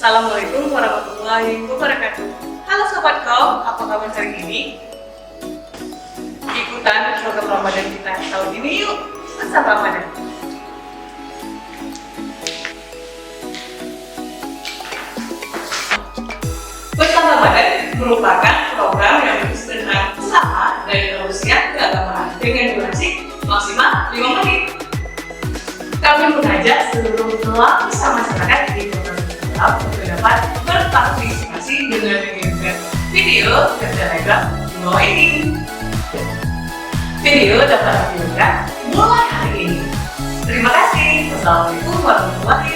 Assalamualaikum warahmatullahi wabarakatuh. Halo Sobat Kom, apa kabar hari ini? Ikutan program Ramadan kita tahun ini yuk, bersama Ramadan. Bersama Ramadan merupakan program yang berisi tentang usaha dari kerusian keagamaan dengan durasi maksimal 5 menit. Kami mengajak seluruh lapisan masyarakat di Kota Tegal untuk dapat berpartisipasi dengan mengirimkan video ke Telegram di bawah ini. Video dapat dikirimkan mulai hari ini. Terima kasih. Wassalamualaikum warahmatullahi wabarakatuh.